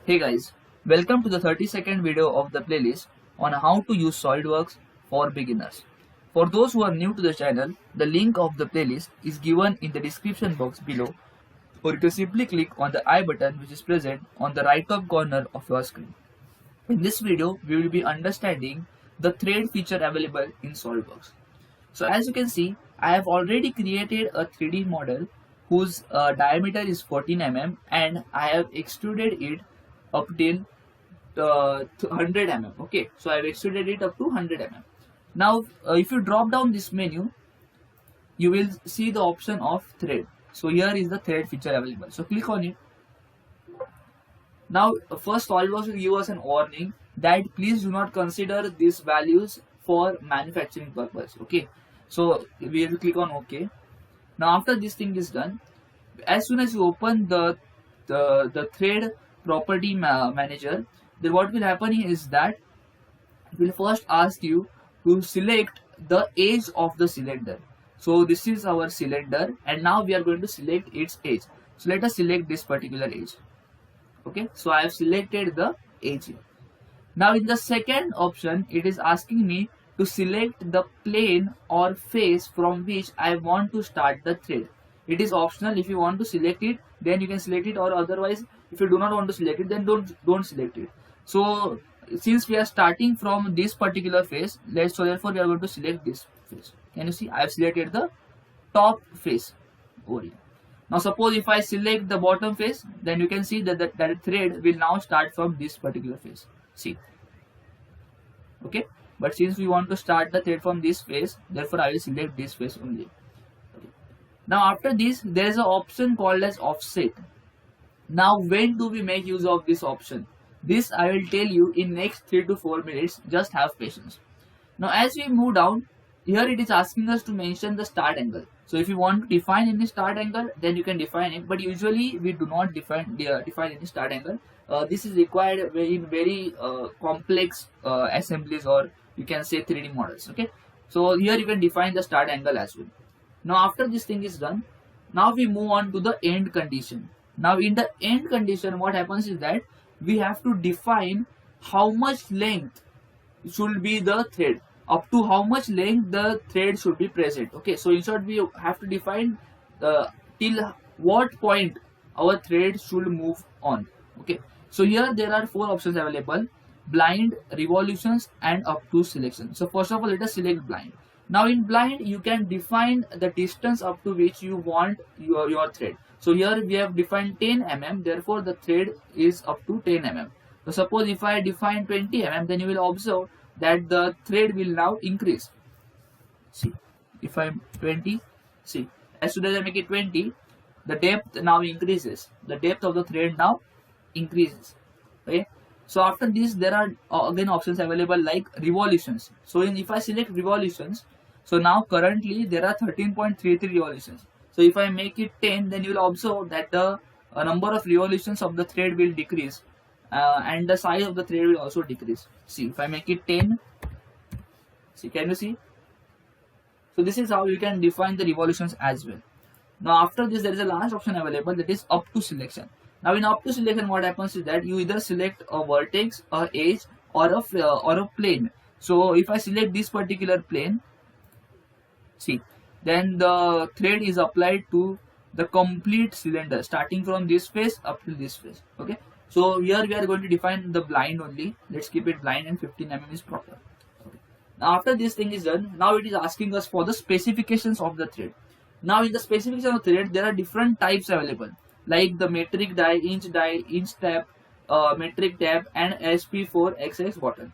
Hey guys, welcome to the 30-second video of the playlist on how to use SolidWorks for beginners. For those who are new to the channel, the link of the playlist is given in the description box below, or you can simply click on the I button which is present on the right top corner of your screen. In this video, we will be understanding the thread feature available in SolidWorks. So as you can see, I have already created a 3D model whose diameter is 14 mm and I have extruded it up till 100 mm. Okay, so I have extruded it up to 100 mm. Now, if you drop down this menu, you will see the option of thread. So here is the thread feature available. So click on it. Now, first SolidWorks will give us an warning that please do not consider these values for manufacturing purpose. Okay, so we will click on OK. Now, after this thing is done, as soon as you open the thread property manager, then what will happen is that it will first ask you to select the edge of the cylinder. So this is our cylinder and now we are going to select its edge. So let us select this particular edge. Okay, so I have selected the edge here. Now in the second option, it is asking me to select the plane or face from which I want to start the thread. It is optional. If you want to select it, then you can select it, or otherwise if you do not want to select it, then don't select it. So since we are starting from this particular face, so therefore we are going to select this face. Can you see? I have selected the top face over here. Now suppose if I select the bottom face, then you can see that that thread will now start from this particular face. See. Okay. But since we want to start the thread from this face, therefore I will select this face only. Okay. Now after this, there is an option called as offset. Now when do we make use of this option? This I will tell you in next 3 to 4 minutes. Just have patience. Now as we move down, here it is asking us to mention the start angle. So if you want to define any start angle, then you can define it. But usually we do not define any start angle. This is required in very complex assemblies, or you can say 3D models. Okay. So here you can define the start angle as well. Now after this thing is done, now we move on to the end condition. Now in the end condition, what happens is that we have to define how much length should be the thread, up to how much length the thread should be present. Okay, so in short we have to define till what point our thread should move on. Okay, so here there are 4 options available: blind, revolutions, and up to selection. So first of all, let us select blind. Now in blind, you can define the distance up to which you want your thread. So here we have defined 10 mm, therefore the thread is up to 10 mm. So suppose if I define 20 mm, then you will observe that the thread will now increase. See, if I'm 20, see, as soon as I make it 20, the depth now increases. The depth of the thread now increases. Okay. So after this, there are again options available like revolutions. So if I select revolutions, so now currently there are 13.33 revolutions. So if I make it 10, then you will observe that the number of revolutions of the thread will decrease, and the size of the thread will also decrease. See, if I make it 10, see, can you see? So this is how you can define the revolutions as well. Now after this, there is a last option available, that is up to selection. Now in up to selection, what happens is that you either select a vertex, a edge, or a plane. So if I select this particular plane, see, then the thread is applied to the complete cylinder, starting from this face up to this face. Okay. So here we are going to define the blind only. Let's keep it blind, and 15 mm is proper. Okay. Now after this thing is done, now it is asking us for the specifications of the thread. Now in the specification of the thread, there are different types available, like the metric die, inch tab, metric tab, and SP4XX button.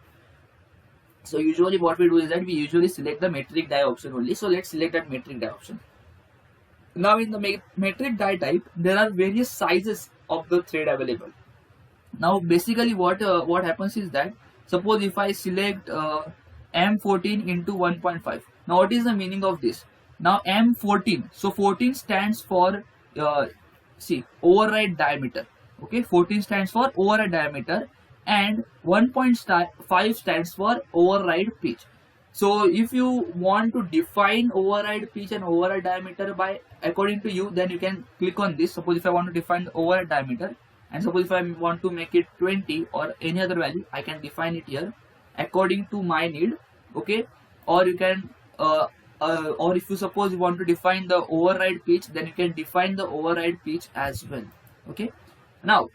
So usually what we do is that we usually select the metric die option only. So let's select that metric die option. Now in the metric die type, there are various sizes of the thread available. Now basically what happens is that, suppose if I select M14 into 1.5. Now what is the meaning of this? Now M14, so 14 stands for see, override diameter. Okay, 14 stands for override diameter, and 1.5 stands for override pitch. So if you want to define override pitch and override diameter by according to you, then you can click on this. Suppose if I want to define the override diameter, and suppose if I want to make it 20 or any other value, I can define it here according to my need. Okay, or you can or if you suppose you want to define the override pitch, then you can define the override pitch as well. Okay, now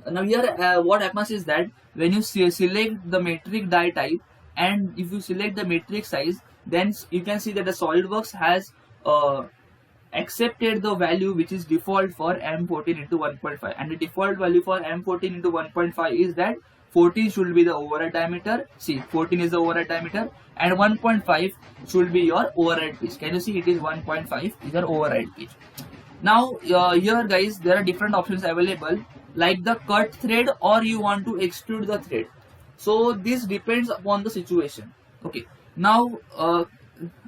here what happens is that when you select the metric die type and if you select the metric size, then you can see that the SolidWorks has accepted the value which is default for M14 into 1.5, and the default value for M14 into 1.5 is that 14 should be the override diameter. See, 14 is the override diameter and 1.5 should be your override pitch. Can you see it is 1.5 is your override pitch. Now here guys, there are different options available like the cut thread or you want to extrude the thread. So this depends upon the situation. Okay, now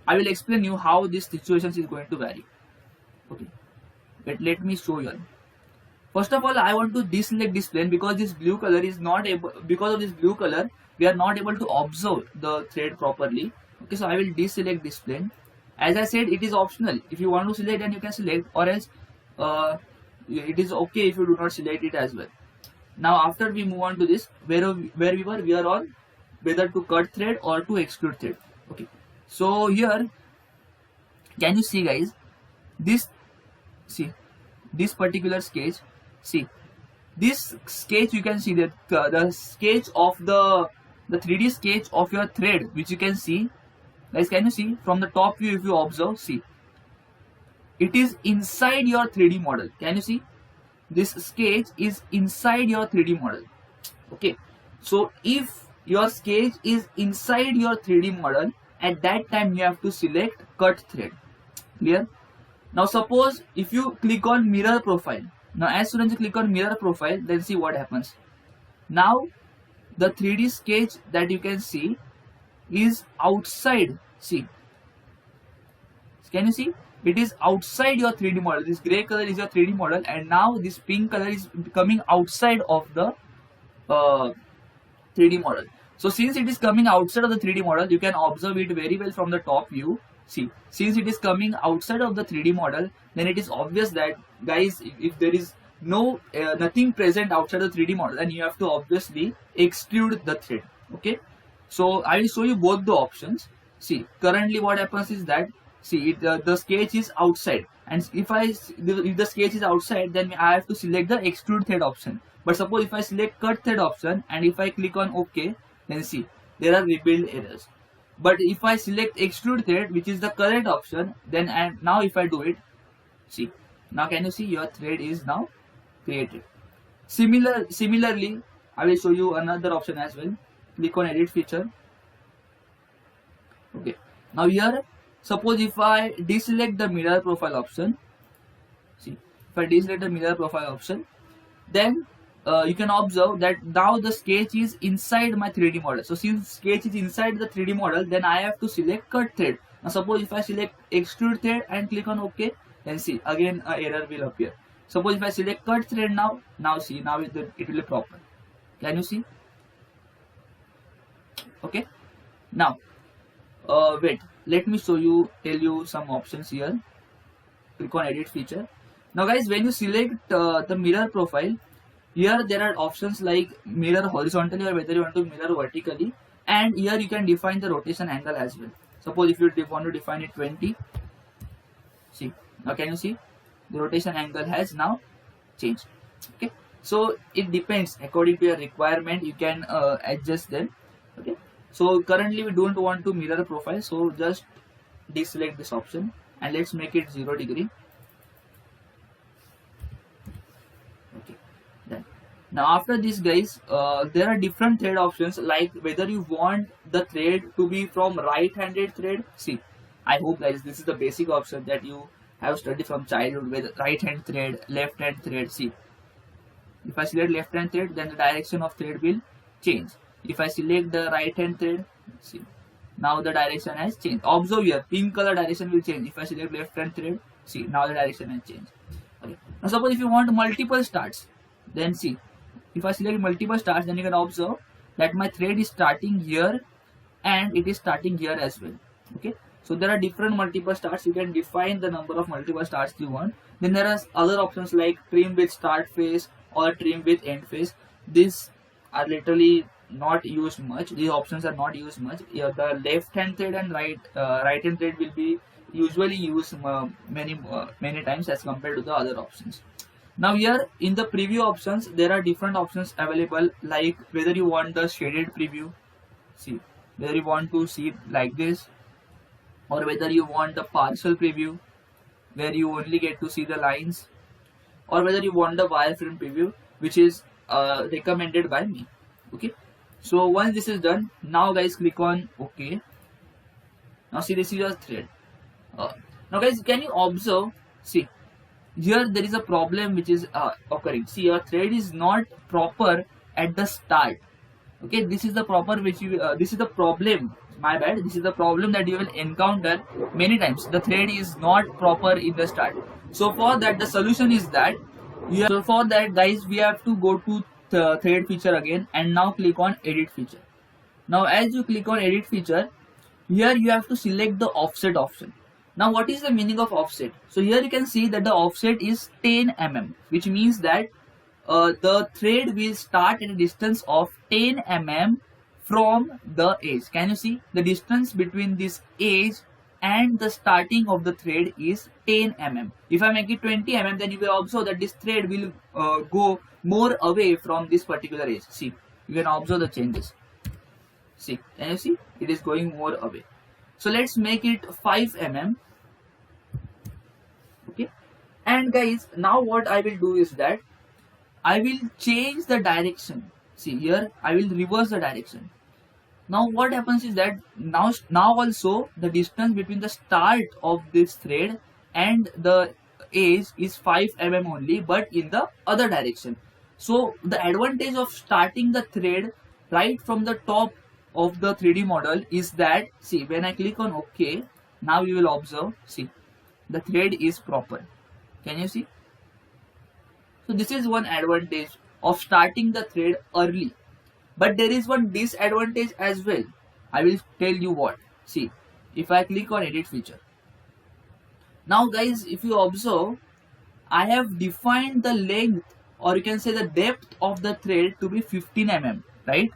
I will explain you how this situation is going to vary. Okay, but let me show you. First of all, I want to deselect this plane because this blue color is not able, because of this blue color we are not able to observe the thread properly. Okay, so I will deselect this plane. As I said, it is optional. If you want to select, then you can select, or else it is okay if you do not select it as well. Now after we move on to this, where we are on whether to cut thread or to extrude thread. Okay, so here can you see guys, this, see this particular sketch, see this sketch, you can see that the sketch of the 3D sketch of your thread, which you can see guys, can you see from the top view? If you observe, see it is inside your 3D model. Can you see this sketch is inside your 3D model? Okay, so if your sketch is inside your 3D model, at that time you have to select cut thread. Clear? Now suppose if you click on mirror profile, now as soon as you click on mirror profile, then see what happens. Now the 3D sketch that you can see is outside. See, can you see it is outside your 3D model? This gray color is your 3D model and now this pink color is coming outside of the 3D model. So since it is coming outside of the 3D model, you can observe it very well from the top view. See, since it is coming outside of the 3D model, then it is obvious that guys, if there is no nothing present outside the 3D model, then you have to obviously extrude the thread. Okay, so I will show you both the options. See, currently what happens is that, see, the sketch is outside, and if the sketch is outside, then I have to select the extrude thread option. But suppose if I select cut thread option and if I click on OK, then see there are rebuild errors. But if I select extrude thread, which is the correct option, then now if I do it, see, now can you see your thread is now created. Similarly, I will show you another option as well. Click on edit feature. Okay, now here suppose if I deselect the mirror profile option, see, if I deselect the mirror profile option, then you can observe that now the sketch is inside my 3D model. So since sketch is inside the 3D model, then I have to select cut thread. Now suppose if I select extrude thread and click on OK, then see again an error will appear. Suppose if I select cut thread now see, now it will be proper. Can you see? Okay, now wait, let me tell you some options here. Click on edit feature. Now guys, when you select the mirror profile, here there are options like mirror horizontally or whether you want to mirror vertically, and here you can define the rotation angle as well. Suppose if you want to define it 20, see, now can you see the rotation angle has now changed. Okay, so it depends according to your requirement, you can adjust them. Okay, so currently we don't want to mirror profile, so just deselect this option and let's make it 0 degree. Okay, done. Now after this guys, there are different thread options, like whether you want the thread to be from right-handed thread. See, I hope guys this is the basic option that you have studied from childhood, with right hand thread, left hand thread. See, if I select left hand thread, then the direction of thread will change. If I select the right hand thread, see, now the direction has changed. Observe here, pink color direction will change. If I select left hand thread, see, now the direction has changed. Okay, now suppose if you want multiple starts, then see, if I select multiple starts, then you can observe that my thread is starting here and it is starting here as well. Okay, so there are different multiple starts. You can define the number of multiple starts you want. Then there are other options like trim with start face or trim with end face. These are literally not used much. These options are not used much. Yeah, the left hand thread and right hand thread will be usually used many times as compared to the other options. Now here in the preview options, there are different options available, like whether you want the shaded preview, see, whether you want to see like this, or whether you want the partial preview where you only get to see the lines, or whether you want the wireframe preview, which is recommended by me. Okay, so once this is done, now guys click on OK. Now see, this is your thread. Now guys, can you observe, see, here there is a problem which is occurring. See, your thread is not proper at the start. Okay, this is the proper which you this is the problem, my bad, this is the problem that you will encounter many times. The thread is not proper in the start. So for that, the solution is that so for that guys, we have to go to the thread feature again and now click on edit feature. Now as you click on edit feature, here you have to select the offset option. Now what is the meaning of offset? So here you can see that the offset is 10 mm, which means that the thread will start at a distance of 10 mm from the edge. Can you see the distance between this edge and the starting of the thread is 10 mm. If I make it 20 mm, then you will observe that this thread will go more away from this particular edge. See, you can observe the changes. See, can you see? It is going more away. So let's make it 5 mm. Okay, and guys, now what I will do is that I will change the direction. See here, I will reverse the direction. Now what happens is that now also the distance between the start of this thread and the edge is 5 mm only, but in the other direction. So the advantage of starting the thread right from the top of the 3D model is that, see, when I click on OK, now you will observe, see, the thread is proper. Can you see? So this is one advantage of starting the thread early. But there is one disadvantage as well. I will tell you what. See, if I click on edit feature. Now guys, if you observe, I have defined the length, or you can say the depth of the thread to be 15 mm, right?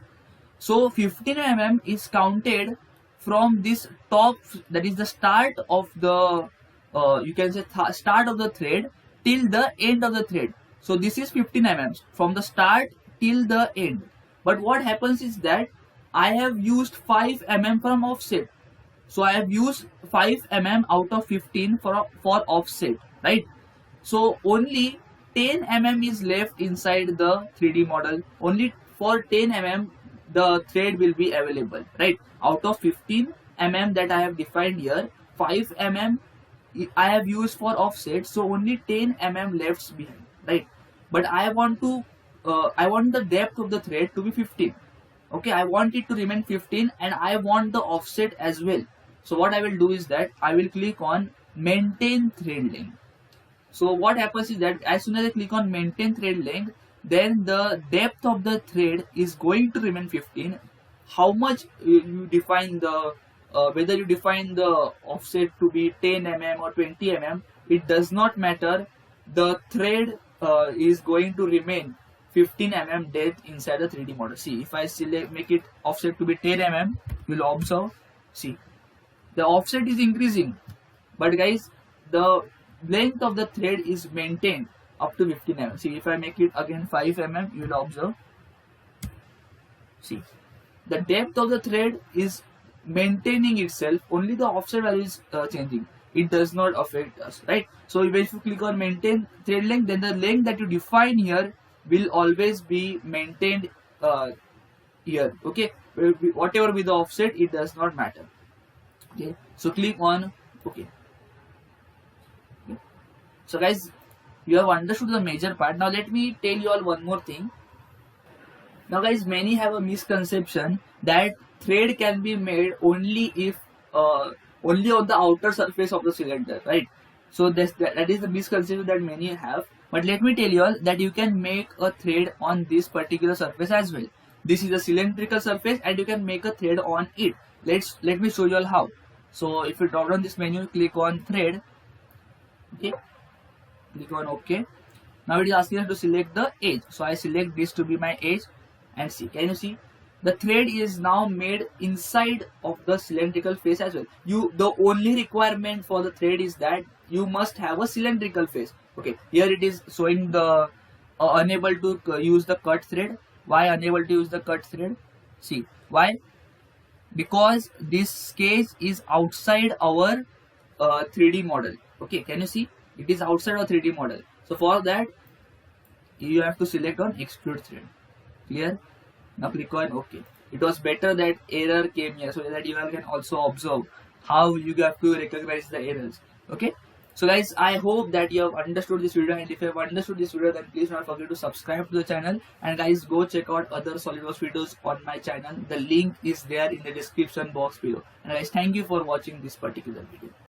So 15 mm is counted from this top, that is the start of the, you can say start of the thread till the end of the thread. So this is 15 mm from the start till the end. But what happens is that I have used 5 mm from offset. So I have used 5 mm out of 15 for offset, right? So only 10 mm is left inside the 3D model. Only for 10 mm the thread will be available, right? Out of 15 mm that I have defined here, 5 mm I have used for offset, so only 10 mm left behind, right? But I want to I want the depth of the thread to be 15. Okay, I want it to remain 15 and I want the offset as well. So what I will do is that I will click on maintain thread length. So what happens is that as soon as I click on maintain thread length, then the depth of the thread is going to remain 15. How much you define the whether you define the offset to be 10 mm or 20 mm, it does not matter. The thread is going to remain 15 mm depth inside the 3D model. See, if I select make it offset to be 10 mm, you will observe, see, the offset is increasing, but guys, the length of the thread is maintained up to 15 mm. See, if I make it again 5 mm, you will observe, see, the depth of the thread is maintaining itself, only the offset value is changing. It does not affect us, right? So if you click on maintain thread length, then the length that you define here will always be maintained here. Okay, whatever with the offset, it does not matter. Okay, so click on OK. Okay. So guys, you have understood the major part. Now let me tell you all one more thing. Now guys, many have a misconception that thread can be made only if only on the outer surface of the cylinder, right? So that is the misconception that many have. But let me tell you all that you can make a thread on this particular surface as well. This is a cylindrical surface and you can make a thread on it. Let me show you all how. So if you drop down this menu, click on thread. Okay, click on OK. Now it is asking us to select the edge. So I select this to be my edge and see. Can you see? The thread is now made inside of the cylindrical face as well. The only requirement for the thread is that you must have a cylindrical face. Okay, here it is showing the unable to use the cut thread. Why unable to use the cut thread? See, why? Because this sketch is outside our 3D model. Okay, can you see? It is outside our 3D model. So for that, you have to select on extrude thread. Clear? Now click on OK. It was better that error came here so that you all can also observe how you have to recognize the errors. Okay. So guys, I hope that you have understood this video, and if you have understood this video, then please don't forget to subscribe to the channel, and guys, go check out other SolidWorks videos on my channel. The link is there in the description box below. And guys, thank you for watching this particular video.